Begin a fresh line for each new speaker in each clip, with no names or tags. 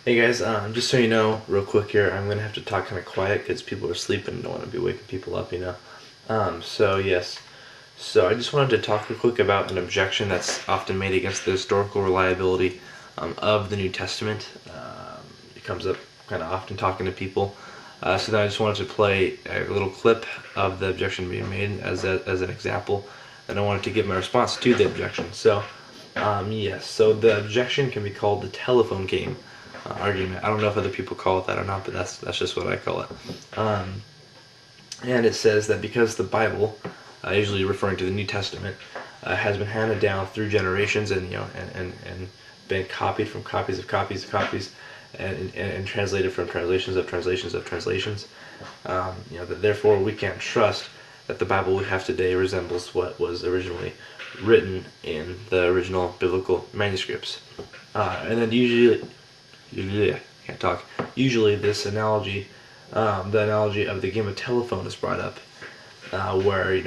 Hey guys, just so you know, real quick here, I'm gonna have to talk kind of quiet because people are sleeping and don't want to be waking people up, you know. Yes, so I just wanted to talk real quick about an objection that's often made against the historical reliability of the New Testament. It comes up kind of often talking to people. So then I just wanted to play a little clip of the objection being made as an example, and I wanted to give my response to the objection. Yes, so the objection can be called the telephone game argument. I don't know if other people call it that or not, but that's just what I call it. And it says that because the Bible, usually referring to the New Testament, has been handed down through generations and been copied from copies of copies of copies, and translated from translations of translations of translations, that therefore we can't trust that the Bible we have today resembles what was originally written in the original biblical manuscripts. And then usually I can't talk. Usually this analogy, the analogy of the game of telephone is brought up, where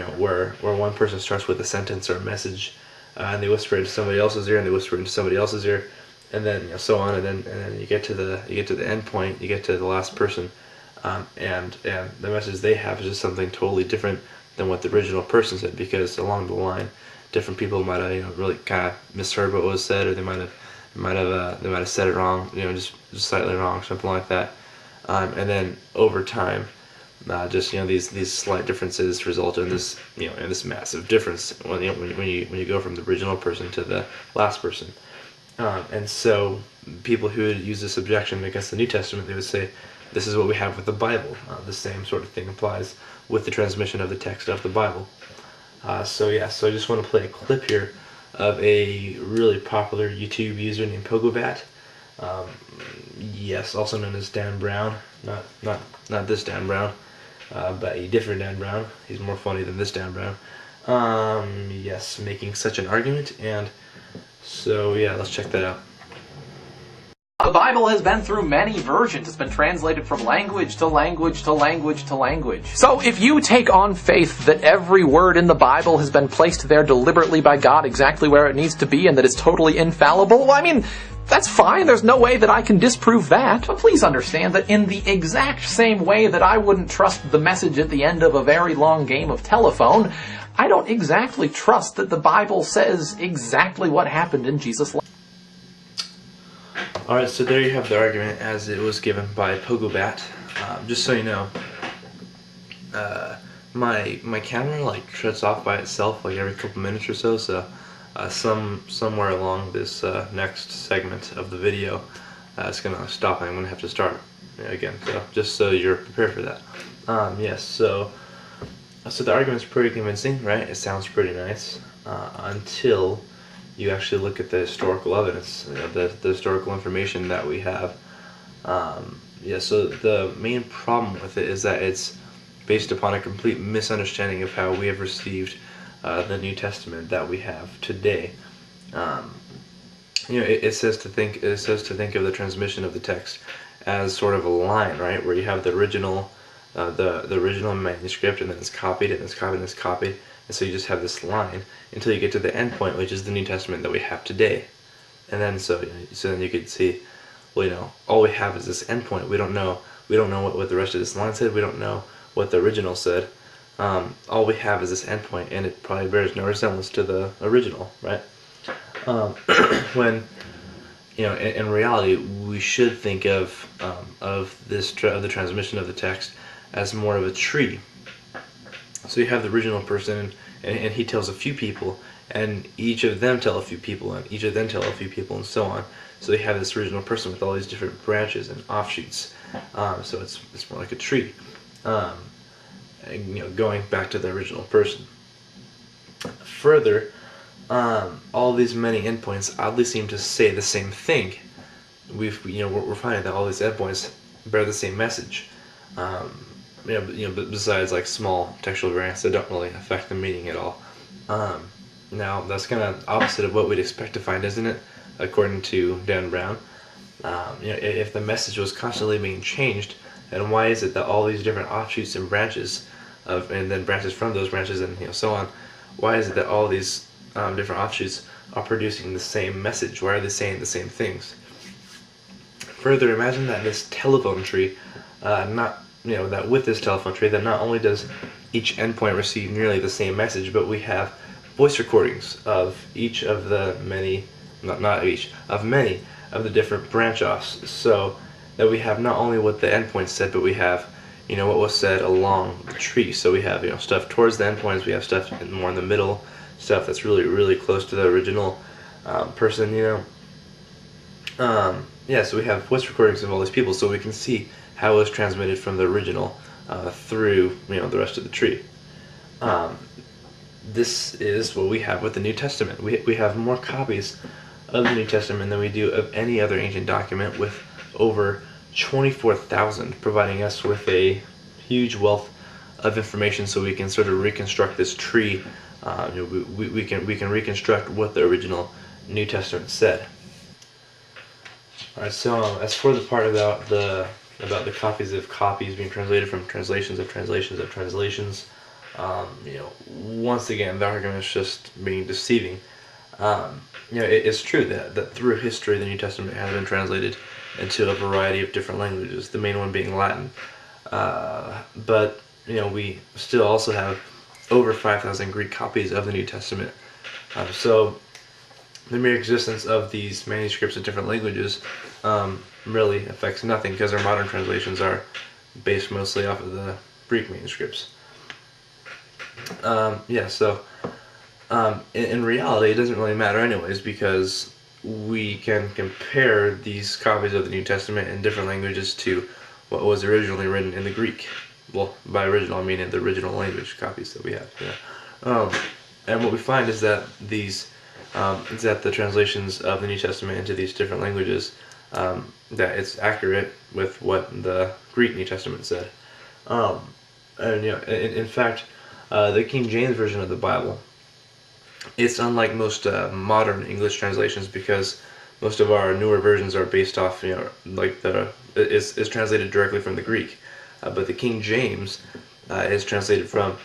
one person starts with a sentence or a message, and they whisper into somebody else's ear, and they whisper into somebody else's ear, and then so on, and then you get to the end point, you get to the last person, and the message they have is just something totally different than what the original person said, because along the line, different people might have really kind of misheard what was said, or they might have said it wrong, just slightly wrong, something like that, and then over time, these slight differences result in this in this massive difference when you go from the original person to the last person. And so people who would use this objection against the New Testament, they would say, this is what we have with the Bible. The same sort of thing applies with the transmission of the text of the Bible. So I just want to play a clip here of a really popular YouTube user named Pogobat. Yes, also known as Dan Brown. Not this Dan Brown, but a different Dan Brown. He's more funny than this Dan Brown. Yes, making such an argument, and so yeah, let's check that out.
The Bible has been through many versions. It's been translated from language to language to language to language. So if you take on faith that every word in the Bible has been placed there deliberately by God exactly where it needs to be and that it's totally infallible, well, I mean, that's fine. There's no way that I can disprove that. But please understand that in the exact same way that I wouldn't trust the message at the end of a very long game of telephone, I don't exactly trust that the Bible says exactly what happened in Jesus' life.
Alright, so there you have the argument as it was given by Pogobat. Just so you know, my camera shuts off by itself every couple minutes or so, so somewhere along this next segment of the video, it's gonna stop and I'm gonna have to start again. So just so you're prepared for that. Yes. So the argument's pretty convincing, right? It sounds pretty nice until you actually look at the historical evidence, the historical information that we have. So the main problem with it is that it's based upon a complete misunderstanding of how we have received the New Testament that we have today. It says to think of the transmission of the text as sort of a line, right, where you have the original manuscript, and then it's copied, and it's copied, and it's copied, and so you just have this line until you get to the end point, which is the New Testament that we have today. And then so then you could see, well, all we have is this end point. We don't know what the rest of this line said. We don't know what the original said. All we have is this end point, and it probably bears no resemblance to the original, right? When in reality, we should think of the transmission of the text as more of a tree. So you have the original person, and he tells a few people, and each of them tell a few people, and each of them tell a few people, and so on. So you have this original person with all these different branches and offshoots. So it's more like a tree. Going back to the original person. Further, all these many endpoints oddly seem to say the same thing. We're finding that all these endpoints bear the same message. But besides small textual variants that don't really affect the meaning at all. Now that's kind of opposite of what we'd expect to find, isn't it? According to Dan Brown, if the message was constantly being changed, then why is it that all these different offshoots and branches and then branches from those branches and so on, why is it that all these different offshoots are producing the same message? Why are they saying the same things? further, imagine that this telephone tree, that with this telephone tree, that not only does each endpoint receive nearly the same message, but we have voice recordings of each of the many, not each, of many of the different branch offs. So that we have not only what the endpoint said, but we have, what was said along the tree. So we have, stuff towards the endpoints, we have stuff more in the middle, stuff that's really, really close to the original person, so we have voice recordings of all these people, so we can see how it was transmitted from the original through, the rest of the tree. This is what we have with the New Testament. We have more copies of the New Testament than we do of any other ancient document, with over 24,000, providing us with a huge wealth of information, so we can sort of reconstruct this tree. We can reconstruct what the original New Testament said. All right. So as for the part about the copies of copies being translated from translations of translations of translations, once again the argument is just being deceiving. It's true that through history the New Testament has been translated into a variety of different languages, the main one being Latin. But we still also have over 5,000 Greek copies of the New Testament. So the mere existence of these manuscripts in different languages really affects nothing, because our modern translations are based mostly off of the Greek manuscripts. In reality, it doesn't really matter anyways, because we can compare these copies of the New Testament in different languages to what was originally written in the Greek. Well, by original I mean in the original language copies that we have. And what we find is that the translations of the New Testament into these different languages, that it's accurate with what the Greek New Testament said. In fact, the King James Version of the Bible, it's unlike most modern English translations, because most of our newer versions are based off, is translated directly from the Greek. But the King James is translated from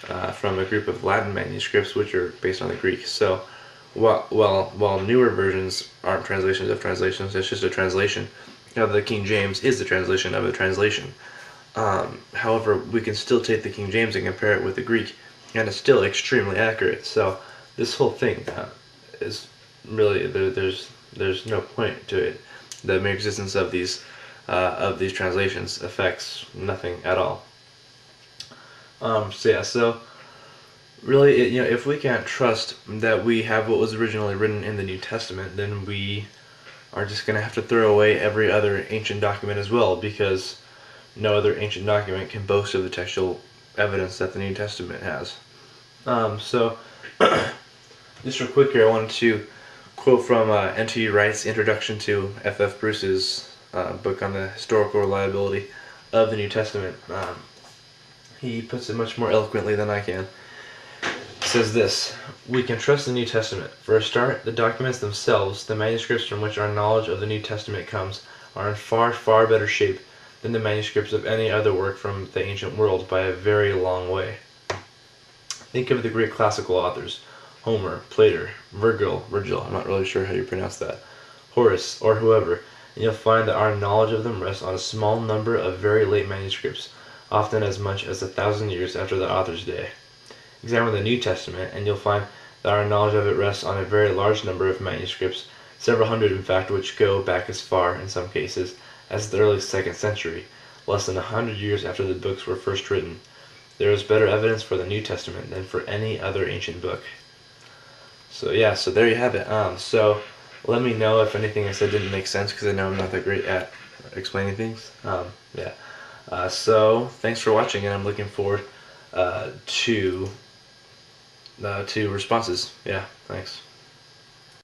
a group of Latin manuscripts, which are based on the Greek. So while newer versions aren't translations of translations, it's just a translation. The King James is the translation of a translation. However, we can still take the King James and compare it with the Greek, and it's still extremely accurate. So this whole thing is really, there's no point to it. The mere existence of these translations affects nothing at all. So really, if we can't trust that we have what was originally written in the New Testament, then we are just going to have to throw away every other ancient document as well, because no other ancient document can boast of the textual evidence that the New Testament has. Just real quick here, I wanted to quote from N.T. Wright's Introduction to F.F. Bruce's book on the historical reliability of the New Testament. He puts it much more eloquently than I can. He says this: "We can trust the New Testament. For a start, the documents themselves, the manuscripts from which our knowledge of the New Testament comes, are in far, far better shape than the manuscripts of any other work from the ancient world by a very long way. Think of the great classical authors, Homer, Plato, Virgil, I'm not really sure how you pronounce that, Horace, or whoever, and you'll find that our knowledge of them rests on a small number of very late manuscripts, often as much as 1,000 years after the author's day. Examine the New Testament, and you'll find that our knowledge of it rests on a very large number of manuscripts, several hundred in fact, which go back as far, in some cases, as the early 2nd century, less than 100 years after the books were first written. There is better evidence for the New Testament than for any other ancient book." So there you have it. So let me know if anything I said didn't make sense, because I know I'm not that great at explaining things. So thanks for watching, and I'm looking forward to responses. Yeah, thanks.